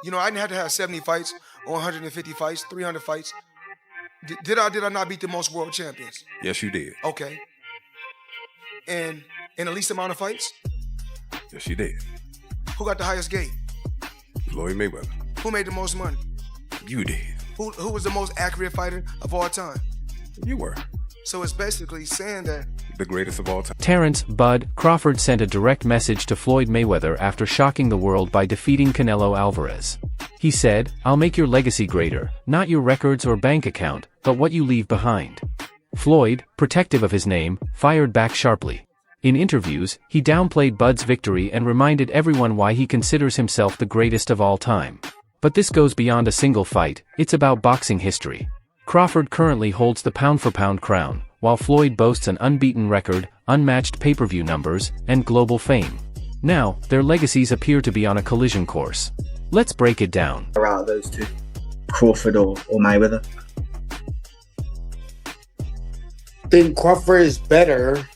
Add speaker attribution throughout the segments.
Speaker 1: I didn't have to have 70 fights or 150 fights, 300 fights. Did I not beat the most world champions?
Speaker 2: Yes, you did.
Speaker 1: Okay. And in the least amount of fights?
Speaker 2: Yes, you did.
Speaker 1: Who got the highest gate?
Speaker 2: Floyd Mayweather.
Speaker 1: Who made the most money?
Speaker 2: You did.
Speaker 1: Who was the most accurate fighter of all time?
Speaker 2: You were.
Speaker 1: So it's basically saying that
Speaker 2: The greatest of all time.
Speaker 3: Terrence "Bud" Crawford sent a direct message to Floyd Mayweather after shocking the world by defeating Canelo Alvarez. He said, "I'll make your legacy greater, not your records or bank account, but what you leave behind." Floyd, protective of his name, fired back sharply. In interviews, he downplayed Bud's victory and reminded everyone why he considers himself the greatest of all time. But this goes beyond a single fight, it's about boxing history. Crawford currently holds the pound-for-pound crown, while Floyd boasts an unbeaten record, unmatched pay-per-view numbers, and global fame. Now, their legacies appear to be on a collision course. Let's break it down.
Speaker 4: Out of those two, Crawford or Mayweather?
Speaker 5: I think Crawford is better,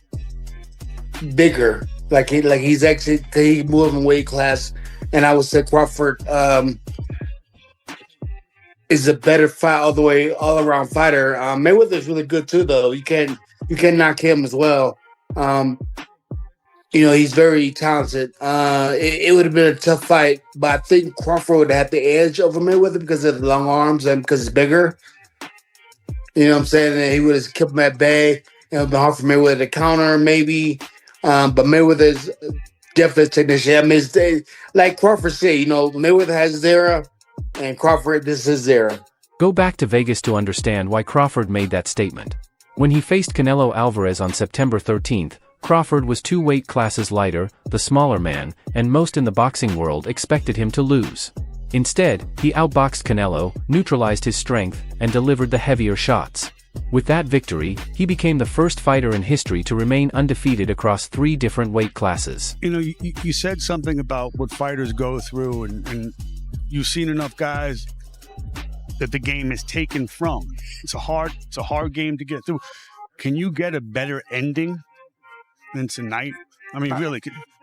Speaker 5: bigger. He's actually he moved in weight class, and I would say Crawford is a better fight all around fighter. Mayweather is really good too, though. You can knock him as well. He's very talented. It would have been a tough fight, but I think Crawford would have the edge over Mayweather because of the long arms and because it's bigger. You know what I'm saying? And he would have kept him at bay. It would have been hard for Mayweather to counter, maybe. But Mayweather's definitely a technician. I mean, like Crawford said, Mayweather has his era, and Crawford, this is his era.
Speaker 3: Go back to Vegas to understand why Crawford made that statement. When he faced Canelo Alvarez on September 13th, Crawford was 2 weight classes lighter, the smaller man, and most in the boxing world expected him to lose. Instead, he outboxed Canelo, neutralized his strength, and delivered the heavier shots. With that victory, he became the first fighter in history to remain undefeated across 3 different weight classes.
Speaker 6: You said something about what fighters go through, and you've seen enough guys that the game is taken from. It's a hard game to get through. Can you get a better ending than tonight? I mean, really?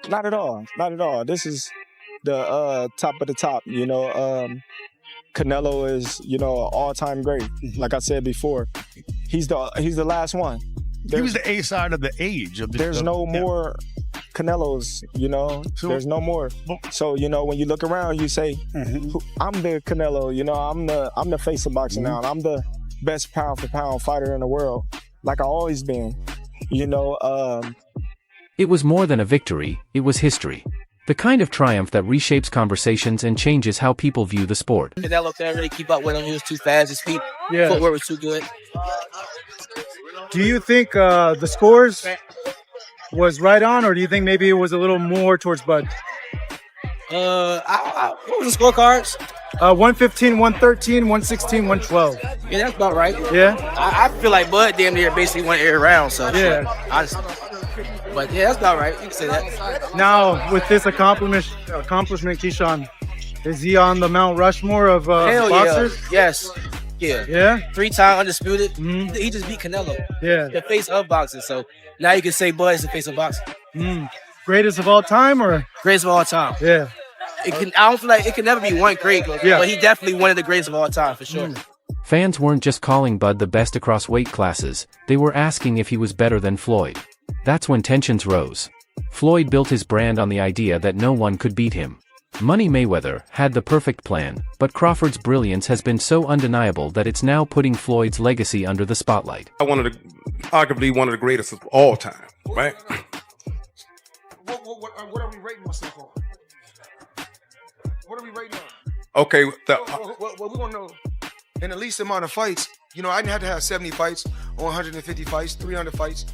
Speaker 7: Not at all. Not at all. This is the top of the top. Canelo is, an all-time great. Like I said before, he's the last one.
Speaker 6: He was the A side of the age.
Speaker 7: There's no more Canelos,
Speaker 6: So,
Speaker 7: there's no more. So, when you look around, you say, I'm the Canelo, I'm the face of boxing now, and I'm the best pound-for-pound fighter in the world, like I've always been,
Speaker 3: It was more than a victory, it was history. The kind of triumph that reshapes conversations and changes how people view the sport.
Speaker 8: Canelo couldn't really keep up with him. He was too fast. His footwork was too good.
Speaker 9: Do you think the scores was right on, or do you think maybe it was a little more towards Bud?
Speaker 8: What was the scorecards?
Speaker 9: 115, 113, 116, 112.
Speaker 8: Yeah, that's about right.
Speaker 9: Yeah?
Speaker 8: I feel like Bud damn near basically won every round, so
Speaker 9: yeah.
Speaker 8: Honestly. But yeah, that's about right. You can say that.
Speaker 9: Now, with this accomplishment, Keyshawn, is he on the Mount Rushmore of
Speaker 8: Hell
Speaker 9: boxers?
Speaker 8: Yeah. Yes. Yeah.
Speaker 9: Yeah?
Speaker 8: 3-time undisputed. Mm-hmm. He just beat Canelo.
Speaker 9: Yeah.
Speaker 8: The face of boxing. So now you can say Bud is the face of boxing.
Speaker 9: Greatest of all time, or?
Speaker 8: Greatest of all time.
Speaker 9: Yeah.
Speaker 8: I don't feel like it can never be one great, but he definitely one of the greatest of all time, for sure.
Speaker 3: Fans weren't just calling Bud the best across weight classes, they were asking if he was better than Floyd. That's when tensions rose. Floyd built his brand on the idea that no one could beat him. Money Mayweather had the perfect plan, but Crawford's brilliance has been so undeniable that it's now putting Floyd's legacy under the spotlight.
Speaker 2: Arguably one of the greatest of all time, right?
Speaker 1: What are we rating myself on? What are we rating on?
Speaker 2: Okay.
Speaker 1: Well, we want to know, in the least amount of fights, I didn't have to have 70 fights or 150 fights, 300 fights.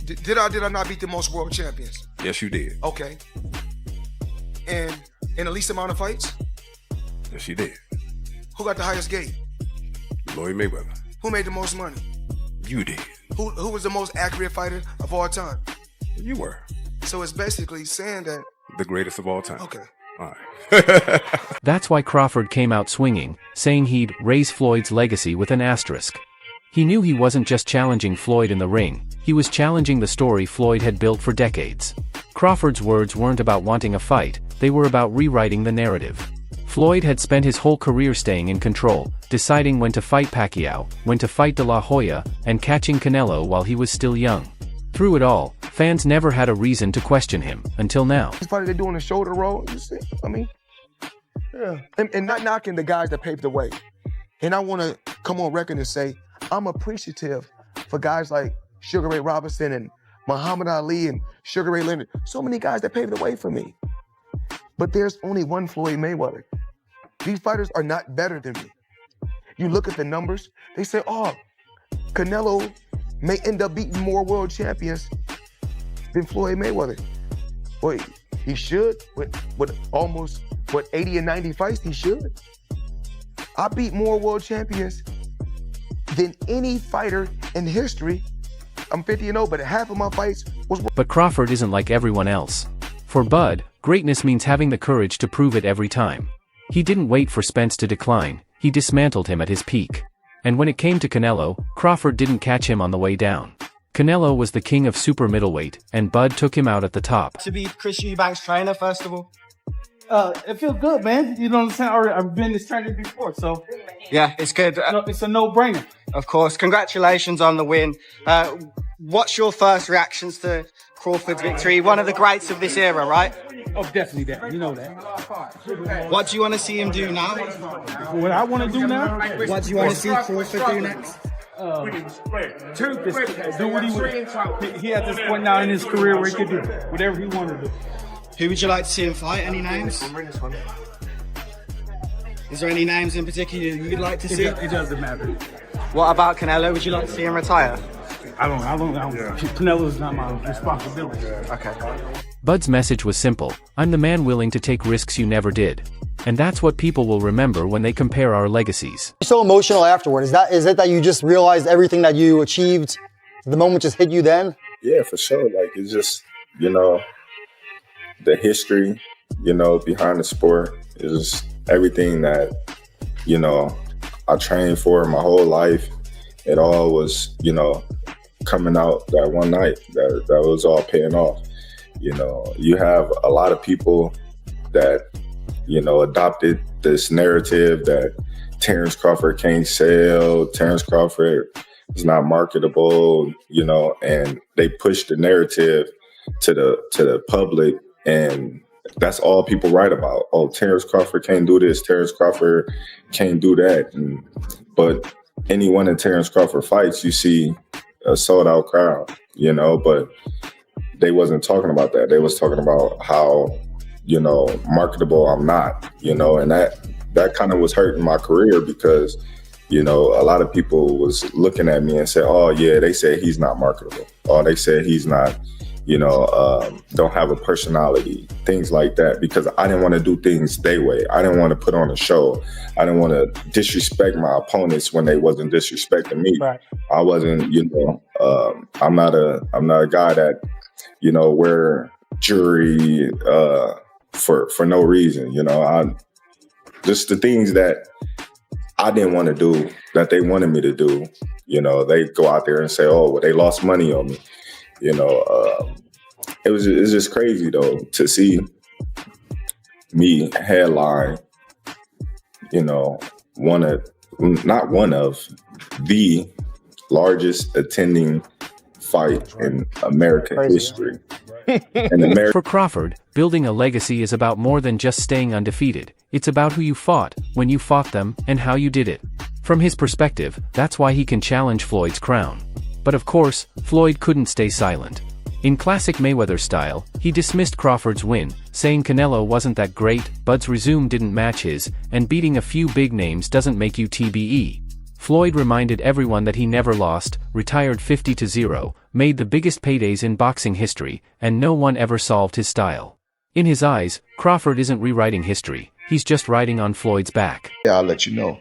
Speaker 1: Did I not beat the most world champions?
Speaker 2: Yes, you did.
Speaker 1: Okay. And in the least amount of fights?
Speaker 2: Yes, you did.
Speaker 1: Who got the highest gate?
Speaker 2: Floyd Mayweather.
Speaker 1: Who made the most money?
Speaker 2: You did.
Speaker 1: Who was the most accurate fighter of all time?
Speaker 2: You were.
Speaker 1: So it's basically saying that...
Speaker 2: The greatest of all time.
Speaker 1: Okay.
Speaker 2: All right.
Speaker 3: That's why Crawford came out swinging, saying he'd raise Floyd's legacy with an asterisk. He knew he wasn't just challenging Floyd in the ring, he was challenging the story Floyd had built for decades. Crawford's words weren't about wanting a fight, they were about rewriting the narrative. Floyd had spent his whole career staying in control, deciding when to fight Pacquiao, when to fight De La Hoya, and catching Canelo while he was still young. Through it all, fans never had a reason to question him, until now.
Speaker 1: It's funny they're doing a shoulder roll, you see? I mean, yeah. And not knocking the guys that paved the way. And I want to come on record and say, I'm appreciative for guys like Sugar Ray Robinson and Muhammad Ali and Sugar Ray Leonard. So many guys that paved the way for me. But there's only one Floyd Mayweather. These fighters are not better than me. You look at the numbers, they say, oh, Canelo may end up beating more world champions than Floyd Mayweather. Boy, he should. With almost, 80 and 90 fights, he should. I beat more world champions than any fighter in history. I'm 50-0, but half of my fights was...
Speaker 3: But Crawford isn't like everyone else. For Bud, greatness means having the courage to prove it every time. He didn't wait for Spence to decline, he dismantled him at his peak. And when it came to Canelo, Crawford didn't catch him on the way down. Canelo was the king of super middleweight, and Bud took him out at the top.
Speaker 10: To be Chris Eubank's trainer, first of all?
Speaker 11: It feels good, man. You know what I'm saying? I've been this trainer before, so...
Speaker 10: Yeah, it's good.
Speaker 11: It's a no-brainer.
Speaker 10: Of course. Congratulations on the win. What's your first reactions to Crawford's victory? One of the greats of this era, right?
Speaker 11: Oh, definitely that. You know that.
Speaker 10: What do you want to see him do now?
Speaker 11: What I want to do now?
Speaker 10: What do you want to see Crawford do next?
Speaker 11: Do what he at this point now in his career where he could do whatever he wanted to do.
Speaker 10: Who would you like to see him fight? Any names? Is there any names in particular you'd like to see?
Speaker 11: It doesn't matter.
Speaker 10: What about Canelo? Would you like to see him retire?
Speaker 11: I don't. Canelo's not my responsibility.
Speaker 10: Okay.
Speaker 3: Bud's message was simple: I'm the man willing to take risks you never did. And that's what people will remember when they compare our legacies.
Speaker 12: So emotional afterward. Is it that you just realized everything that you achieved, the moment just hit you then?
Speaker 13: Yeah, for sure. Like, it's just, you know, the history, you know, behind the sport is everything that, you know, I trained for my whole life. It all was, you know, coming out that one night. That was all paying off. You know, you have a lot of people that, you know, adopted this narrative that Terrence Crawford can't sell, Terrence Crawford is not marketable, you know, and they push the narrative to the public, and that's all people write about. Oh, Terrence Crawford can't do this, Terrence Crawford can't do that. But any one of Terrence Crawford fights, you see a sold out crowd, you know, but they wasn't talking about that. They was talking about how, you know, marketable I'm not, you know, and that kind of was hurting my career because, you know, a lot of people was looking at me and said, oh yeah, they said he's not marketable. Or they said he's not, you know, don't have a personality, things like that, because I didn't want to do things their way. I didn't want to put on a show. I didn't want to disrespect my opponents when they wasn't disrespecting me.
Speaker 11: Right.
Speaker 13: I wasn't, you know, I'm not a guy that, you know, wear jewelry for no reason. You know, just the things that I didn't want to do that they wanted me to do. You know, they go out there and say, oh, well, they lost money on me. You know, it's just crazy though to see me headline, you know, not one of the largest attending fight in American history.
Speaker 3: For Crawford, building a legacy is about more than just staying undefeated. It's about who you fought, when you fought them, and how you did it. From his perspective, that's why he can challenge Floyd's crown. But of course, Floyd couldn't stay silent. In classic Mayweather style, he dismissed Crawford's win, saying Canelo wasn't that great, Bud's resume didn't match his, and beating a few big names doesn't make you TBE. Floyd reminded everyone that he never lost, retired 50-0, made the biggest paydays in boxing history, and no one ever solved his style. In his eyes, Crawford isn't rewriting history, he's just riding on Floyd's back.
Speaker 1: Yeah, I'll let you know.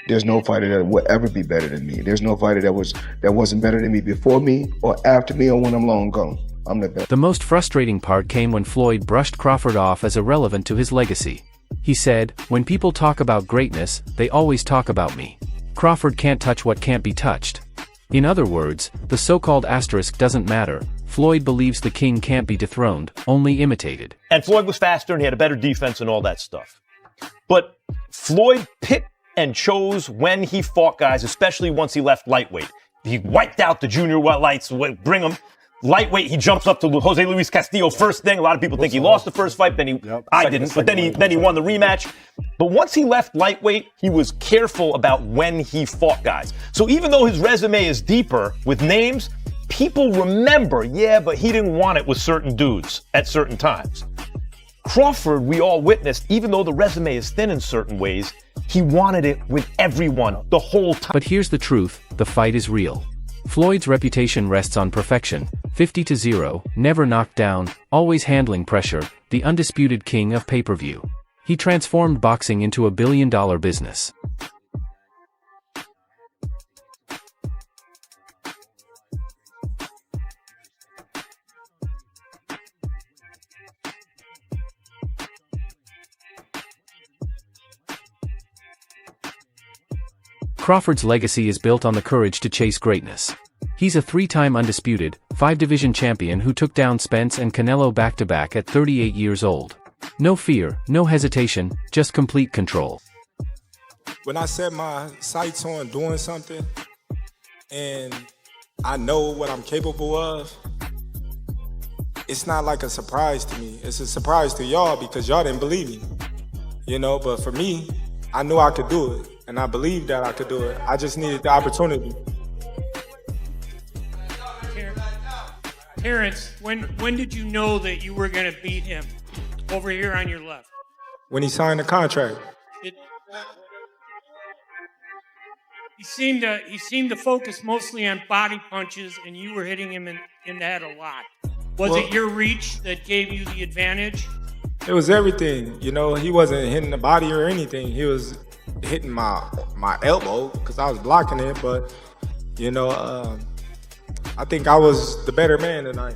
Speaker 1: There's no fighter that will ever be better than me. There's no fighter that wasn't better than me before me or after me or when I'm long gone. I'm the best.
Speaker 3: The most frustrating part came when Floyd brushed Crawford off as irrelevant to his legacy. He said, "When people talk about greatness, they always talk about me. Crawford can't touch what can't be touched." In other words, the so-called asterisk doesn't matter. Floyd believes the king can't be dethroned, only imitated.
Speaker 14: And Floyd was faster and he had a better defense and all that stuff. But Floyd picked and chose when he fought guys, especially once he left lightweight. He wiped out the junior lights, bring him. Lightweight, he jumps up to Jose Luis Castillo first thing. A lot of people think he lost the first fight, I didn't, but then he won the rematch. But once he left lightweight, he was careful about when he fought guys. So even though his resume is deeper with names, people remember, yeah, but he didn't want it with certain dudes at certain times. Crawford, we all witnessed, even though the resume is thin in certain ways, he wanted it with everyone the whole time.
Speaker 3: But here's the truth, the fight is real. Floyd's reputation rests on perfection, 50-0, never knocked down, always handling pressure, the undisputed king of pay-per-view. He transformed boxing into a billion-dollar business. Crawford's legacy is built on the courage to chase greatness. He's a 3-time undisputed, 5-division champion who took down Spence and Canelo back-to-back at 38 years old. No fear, no hesitation, just complete control.
Speaker 7: When I set my sights on doing something and I know what I'm capable of, it's not like a surprise to me. It's a surprise to y'all because y'all didn't believe me. You know, but for me, I knew I could do it. And I believed that I could do it. I just needed the opportunity.
Speaker 15: Terrence, when did you know that you were going to beat him? Over here on your left.
Speaker 7: When he signed the contract.
Speaker 15: He seemed to focus mostly on body punches, and you were hitting him in the head a lot. Was it your reach that gave you the advantage?
Speaker 7: It was everything. You know, he wasn't hitting the body or anything. He was hitting my elbow because I was blocking it, but you know, I think I was the better man tonight.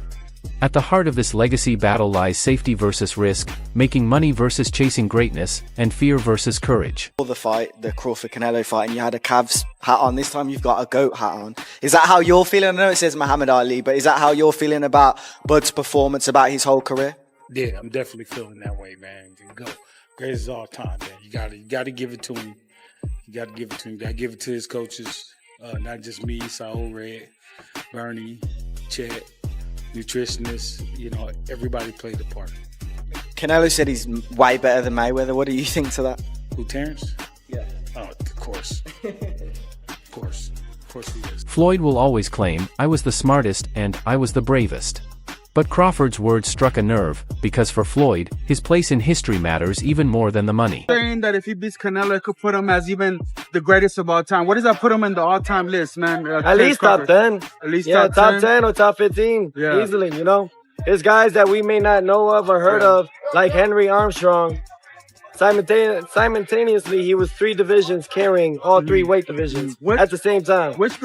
Speaker 3: At the heart of this legacy battle lies safety versus risk, making money versus chasing greatness, and fear versus courage.
Speaker 10: For the fight, the Crawford-Canelo fight, and you had a Cavs hat on. This time you've got a GOAT hat on. Is that how you're feeling? I know it says Muhammad Ali, but is that how you're feeling about Bud's performance, about his whole career?
Speaker 11: Yeah, I'm definitely feeling that way, man. Go. Greatest of all time, man. You gotta give it to him. You gotta give it to him. You gotta give it to his coaches. Not just me, Saul Red, Bernie, Chet, nutritionists. You know, everybody played a part.
Speaker 10: Canelo said he's way better than Mayweather. What do you think to that?
Speaker 11: Who, Terrence?
Speaker 10: Yeah.
Speaker 11: Oh, of course. Of course he is.
Speaker 3: Floyd will always claim, I was the smartest and I was the bravest. But Crawford's words struck a nerve, because for Floyd, his place in history matters even more than the money.
Speaker 11: Saying that if he beats Canelo, it could put him as even the greatest of all time. What does that put him in the all-time list, man?
Speaker 16: At least top 10.
Speaker 11: At least
Speaker 16: top 10 or top 15, easily, you know? There's guys that we may not know of or heard of, like Henry Armstrong. Simultaneously, he was 3 divisions carrying all 3 weight divisions at the same time.
Speaker 11: Which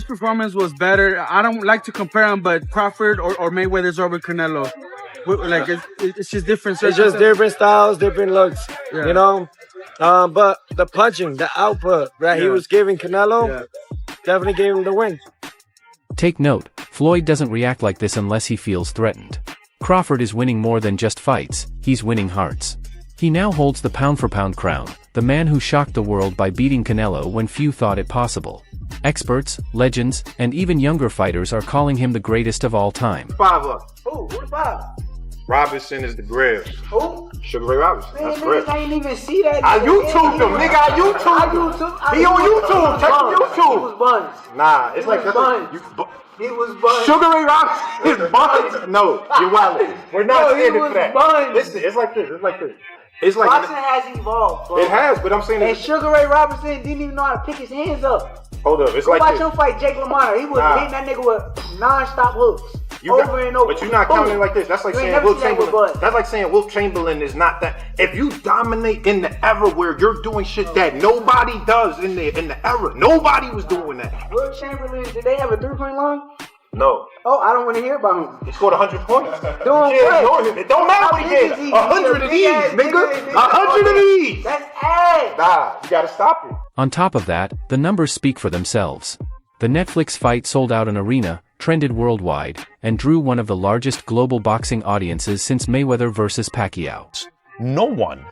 Speaker 11: performance was better? I don't like to compare them, but Crawford or Mayweather's over Canelo. Like it's just different.
Speaker 16: It's just different styles, different looks, you know. But the punching, the output that he was giving Canelo, definitely gave him the win.
Speaker 3: Take note, Floyd doesn't react like this unless he feels threatened. Crawford is winning more than just fights, he's winning hearts. He now holds the pound-for-pound crown, the man who shocked the world by beating Canelo when few thought it possible. Experts, legends, and even younger fighters are calling him the greatest of all time.
Speaker 17: 5 up. Who the 5? Robinson is the grill. Who? Sugar Ray Robinson. Man, that's correct. I ain't even see that. I YouTube him, nigga. I YouTube. He on YouTube. Check YouTube. He was buns. Nah, it's like buns. He was buns. Sugar Ray Robinson is buns. No, you're wilding. We're not standing for that. Buns. Listen, it's like this. It's like this. It's like boxing has evolved, bro. It has, but I'm saying and Sugar Ray Robinson didn't even know how to pick his hands up. Hold up, it's like this. Go watch him fight Jake LaMotta. He was hitting that nigga with non-stop hooks. Over and over. But you're not counting like this. That's like saying Wilt Chamberlain. That's like saying Wilt Chamberlain is not that. If you dominate in the era where you're doing shit that nobody does in the era, nobody was doing that. Wilt Chamberlain, did they have a 3-point line? No. Oh, I don't want to hear about him. He scored 100 points. It don't matter what he did. 100 of these, nigga. 100 of these. That's ass. Nah, you gotta stop it.
Speaker 3: On top of that, the numbers speak for themselves. The Netflix fight sold out an arena, trended worldwide, and drew one of the largest global boxing audiences since Mayweather versus Pacquiao.
Speaker 14: No one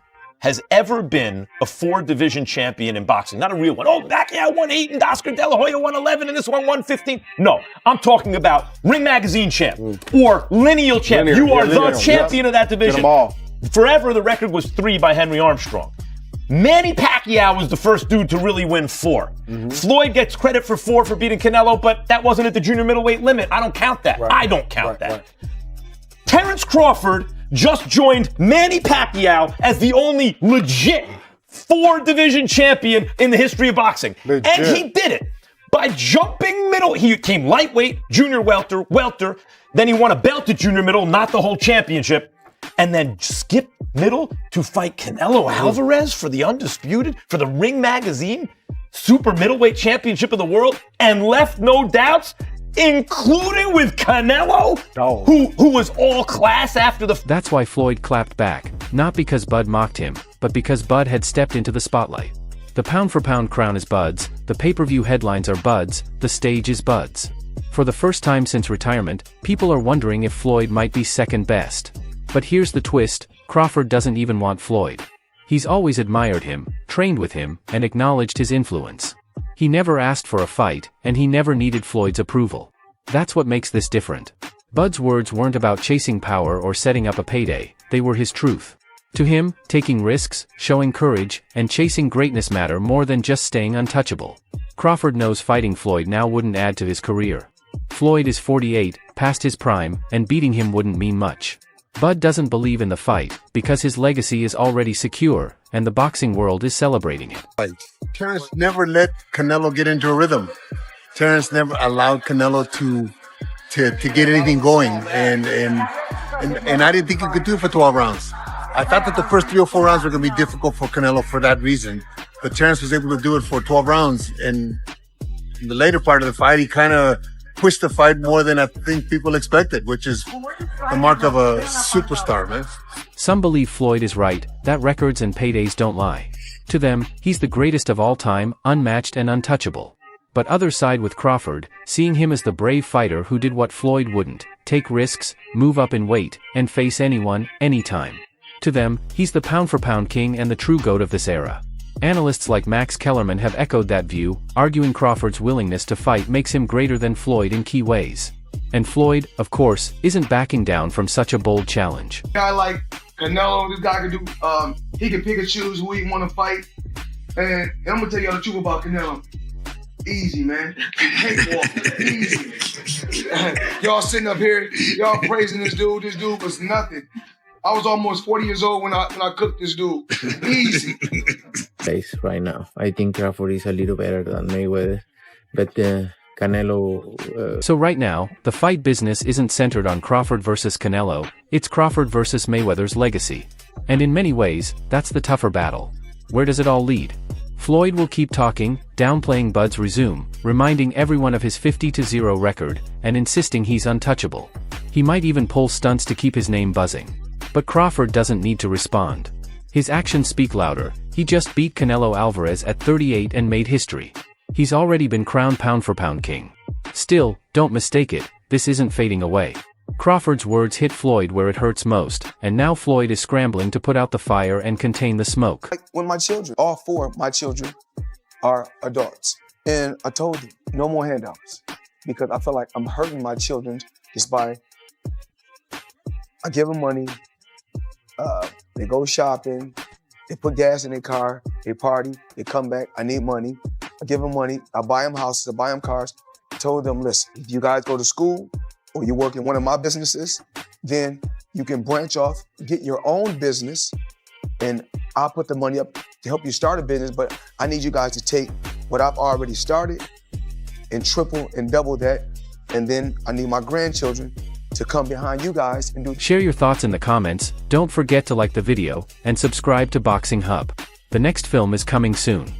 Speaker 14: has ever been a 4-division champion in boxing. Not a real one. Oh, Pacquiao won 8 and Oscar De La Hoya won 11 and this one won 15. No, I'm talking about Ring Magazine champ or lineal champ. You are the champion of that division.
Speaker 2: Get them all.
Speaker 14: Forever, the record was 3 by Henry Armstrong. Manny Pacquiao was the first dude to really win 4. Floyd gets credit for 4 for beating Canelo, but that wasn't at the junior middleweight limit. I don't count that. I don't count that. Terrence Crawford just joined Manny Pacquiao as the only legit 4-division champion in the history of boxing. And he did it by jumping middle. He came lightweight, junior welter, then he won a belt at junior middle, not the whole championship, and then skipped middle to fight Canelo Alvarez for the undisputed, for the Ring Magazine super middleweight championship of the world, and left no doubts, including with Canelo, who was all class after the...
Speaker 3: That's why Floyd clapped back, not because Bud mocked him, but because Bud had stepped into the spotlight. The pound-for-pound crown is Bud's, the pay-per-view headlines are Bud's, the stage is Bud's. For the first time since retirement, people are wondering if Floyd might be second best. But here's the twist, Crawford doesn't even want Floyd. He's always admired him, trained with him, and acknowledged his influence. He never asked for a fight, and he never needed Floyd's approval. That's what makes this different. Bud's words weren't about chasing power or setting up a payday, they were his truth. To him, taking risks, showing courage, and chasing greatness matter more than just staying untouchable. Crawford knows fighting Floyd now wouldn't add to his career. Floyd is 48, past his prime, and beating him wouldn't mean much. Bud doesn't believe in the fight, because his legacy is already secure, and the boxing world is celebrating it.
Speaker 18: Terrence never let Canelo get into a rhythm. Terrence never allowed Canelo to get anything going, and I didn't think he could do it for 12 rounds. I thought that the first 3 or 4 rounds were going to be difficult for Canelo for that reason, but Terrence was able to do it for 12 rounds, and in the later part of the fight, he kind of pushed the fight more than I think people expected, which is the mark of a superstar, man.
Speaker 3: Some believe Floyd is right, that records and paydays don't lie. To them, he's the greatest of all time, unmatched and untouchable. But others side with Crawford, seeing him as the brave fighter who did what Floyd wouldn't, take risks, move up in weight, and face anyone, anytime. To them, he's the pound-for-pound king and the true GOAT of this era. Analysts like Max Kellerman have echoed that view, arguing Crawford's willingness to fight makes him greater than Floyd in key ways. And Floyd, of course, isn't backing down from such a bold challenge.
Speaker 1: A guy like Canelo, this guy can do, he can pick and choose who he want to fight. And I'm going to tell y'all the truth about Canelo. Easy, man. Cakewalk. Easy. Y'all sitting up here, y'all praising this dude. This dude was nothing. I was almost 40 years old when I cooked this dude. Easy.
Speaker 19: Right now, I think Crawford is a little better than Mayweather, but Canelo...
Speaker 3: So right now, the fight business isn't centered on Crawford versus Canelo, it's Crawford versus Mayweather's legacy. And in many ways, that's the tougher battle. Where does it all lead? Floyd will keep talking, downplaying Bud's resume, reminding everyone of his 50-0 record, and insisting he's untouchable. He might even pull stunts to keep his name buzzing. But Crawford doesn't need to respond. His actions speak louder. He just beat Canelo Alvarez at 38 and made history. He's already been crowned pound-for-pound king. Still, don't mistake it, this isn't fading away. Crawford's words hit Floyd where it hurts most, and now Floyd is scrambling to put out the fire and contain the smoke.
Speaker 1: Like when my children, all 4 of my children are adults, and I told them, no more handouts, because I feel like I'm hurting my children just by, I give them money, they go shopping, they put gas in their car, they party, they come back, I need money, I give them money, I buy them houses, I buy them cars. I told them, listen, if you guys go to school or you work in one of my businesses, then you can branch off, get your own business, and I'll put the money up to help you start a business, but I need you guys to take what I've already started and triple and double that, and then I need my grandchildren to come behind you guys and do.
Speaker 3: Share your thoughts in the comments, don't forget to like the video, and subscribe to Boxing Hub. The next film is coming soon.